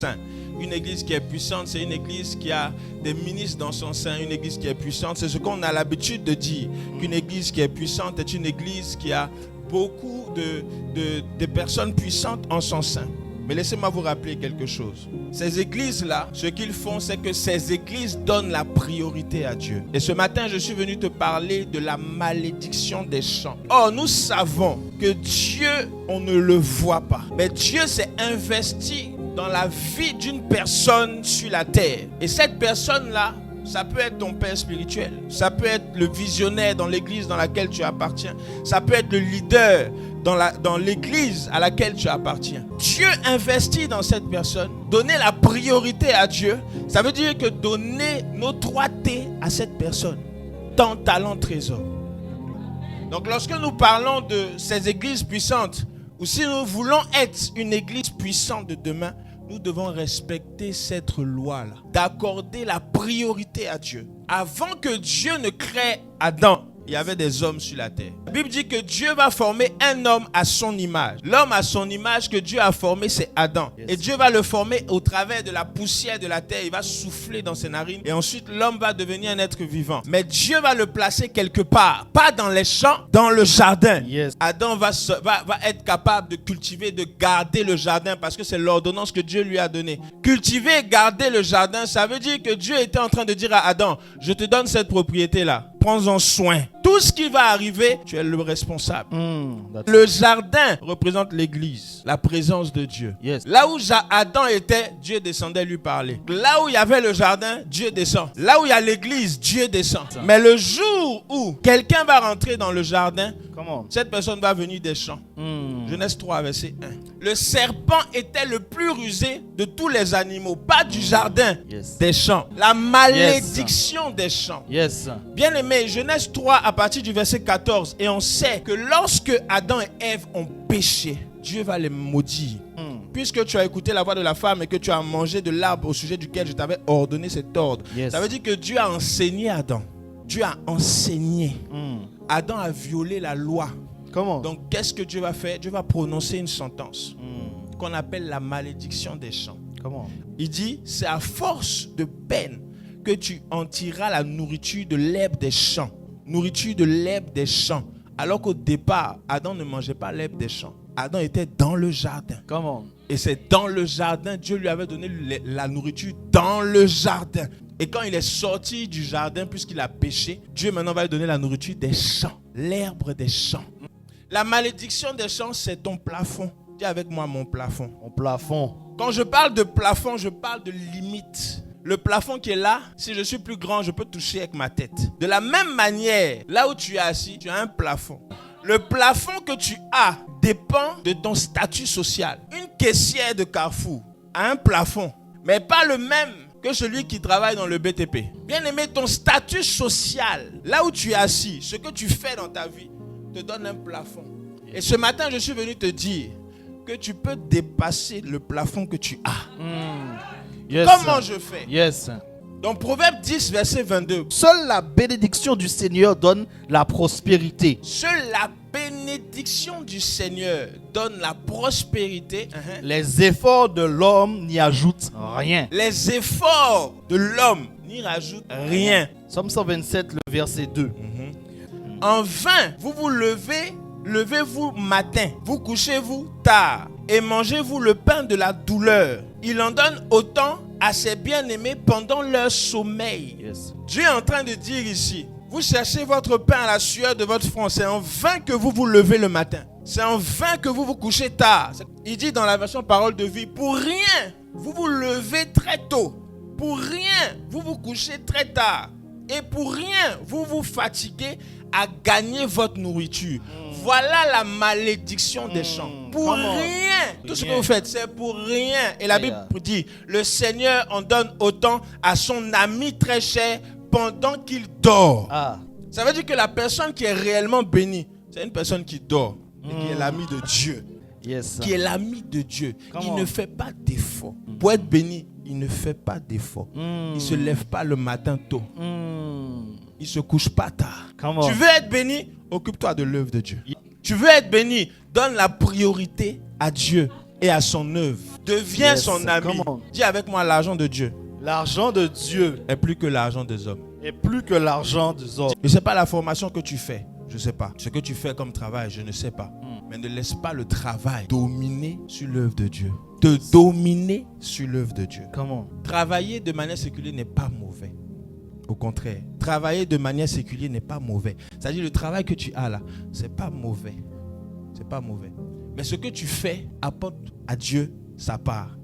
sein. Une église qui est puissante, c'est une église qui a des ministres dans son sein. Une église qui est puissante, c'est ce qu'on a l'habitude de dire. Qu'une église qui est puissante est une église qui a beaucoup de personnes puissantes en son sein. Mais laissez-moi vous rappeler quelque chose. Ces églises-là, ce qu'ils font, c'est que ces églises donnent la priorité à Dieu. Et ce matin, je suis venu te parler de la malédiction des champs. Or, nous savons que Dieu, on ne le voit pas. Mais Dieu s'est investi dans la vie d'une personne sur la terre. Et cette personne-là, ça peut être ton père spirituel. Ça peut être le visionnaire dans l'église dans laquelle tu appartiens. Ça peut être le leader dans l'église à laquelle tu appartiens. Dieu investit dans cette personne. Donner la priorité à Dieu, ça veut dire que donner notre 3T à cette personne. Temps, talent, trésor. Donc lorsque nous parlons de ces églises puissantes, ou si nous voulons être une église puissante de demain, nous devons respecter cette loi-là, d'accorder la priorité à Dieu. Avant que Dieu ne crée Adam, il y avait des hommes sur la terre. La Bible dit que Dieu va former un homme à son image. L'homme à son image que Dieu a formé, c'est Adam. Yes. Et Dieu va le former au travers de la poussière de la terre. Il va souffler dans ses narines. Et ensuite, l'homme va devenir un être vivant. Mais Dieu va le placer quelque part. Pas dans les champs, dans le jardin. Yes. Adam va être capable de cultiver, de garder le jardin parce que c'est l'ordonnance que Dieu lui a donnée. Cultiver et garder le jardin, ça veut dire que Dieu était en train de dire à Adam, je te donne cette propriété-là. Prends-en soin. Tout ce qui va arriver, tu es le responsable. Le jardin représente l'église, la présence de Dieu. Yes. Là où Adam était, Dieu descendait lui parler. Là où il y avait le jardin, Dieu descend. Là où il y a l'église, Dieu descend. Mais le jour où quelqu'un va rentrer dans le jardin, cette personne va venir des champs. Genèse 3, verset 1. Le serpent était le plus rusé de tous les animaux, pas du jardin, des champs. La malédiction des champs. Bien aimé, Genèse 3 à partir du verset 14. Et on sait que lorsque Adam et Ève ont péché, Dieu va les maudire. Puisque tu as écouté la voix de la femme et que tu as mangé de l'arbre au sujet duquel je t'avais ordonné cet ordre. Ça veut dire que Dieu a enseigné Adam. Dieu a enseigné. Adam a violé la loi. Comment? Donc qu'est-ce que Dieu va faire? Dieu va prononcer une sentence qu'on appelle la malédiction des champs. Comment? Il dit, c'est à force de peine que tu en tireras la nourriture de l'herbe des champs. Nourriture de l'herbe des champs. Alors qu'au départ, Adam ne mangeait pas l'herbe des champs. Adam était dans le jardin. Comment? Et c'est dans le jardin, Dieu lui avait donné la nourriture dans le jardin. Et quand il est sorti du jardin, puisqu'il a péché, Dieu maintenant va lui donner la nourriture des champs. L'herbe des champs. La malédiction des champs, c'est ton plafond. Dis avec moi mon plafond. Mon plafond. Quand je parle de plafond, je parle de limite. Le plafond qui est là, si je suis plus grand, je peux toucher avec ma tête. De la même manière, là où tu es assis, tu as un plafond. Le plafond que tu as dépend de ton statut social. Une caissière de Carrefour a un plafond, mais pas le même que celui qui travaille dans le BTP. Bien aimé, ton statut social, là où tu es assis, ce que tu fais dans ta vie, te donne un plafond. Et ce matin, je suis venu te dire que tu peux dépasser le plafond que tu as. Comment je fais? Dans Proverbe 10, verset 22. Seule la bénédiction du Seigneur donne la prospérité. Seule la bénédiction du Seigneur donne la prospérité. Les efforts de l'homme n'y ajoutent rien. Les efforts de l'homme n'y rajoutent rien. Psaume 127, le verset 2. En vain, vous vous levez-vous matin, vous couchez-vous tard et mangez-vous le pain de la douleur. Il en donne autant à ses bien-aimés pendant leur sommeil. Dieu est en train de dire ici, vous cherchez votre pain à la sueur de votre front. C'est en vain que vous vous levez le matin. C'est en vain que vous vous couchez tard. Il dit dans la version parole de vie, pour rien, vous vous levez très tôt. Pour rien, vous vous couchez très tard. Et pour rien, vous vous fatiguez à gagner votre nourriture. Voilà la malédiction des champs. Pour rien. Tout ce que vous faites, c'est pour rien. Et la Bible dit, le Seigneur en donne autant à son ami très cher pendant qu'il dort. Ça veut dire que la personne qui est réellement bénie, c'est une personne qui dort et qui est l'ami de Dieu. Qui est l'ami de Dieu. Il ne fait pas d'effort. Pour être béni, il ne fait pas d'effort. Il ne se lève pas le matin tôt. Il ne se couche pas tard. Tu veux être béni? Occupe-toi de l'œuvre de Dieu. Tu veux être béni? Donne la priorité à Dieu et à son œuvre. deviens Yes, son ami. come on. Dis avec moi, l'argent de Dieu L'argent de Dieu est plus que l'argent des hommes. est plus que l'argent des hommes. Je ne sais pas la formation que tu fais. Je ne sais pas. Ce que tu fais comme travail, je ne sais pas. Mais ne laisse pas le travail dominer sur l'œuvre de Dieu. Te dominer sur l'œuvre de Dieu. Comment? Travailler de manière séculière n'est pas mauvais. Au contraire, travailler de manière séculière n'est pas mauvais. C'est-à-dire le travail que tu as là, c'est pas mauvais. C'est pas mauvais. Mais ce que tu fais apporte à Dieu sa part.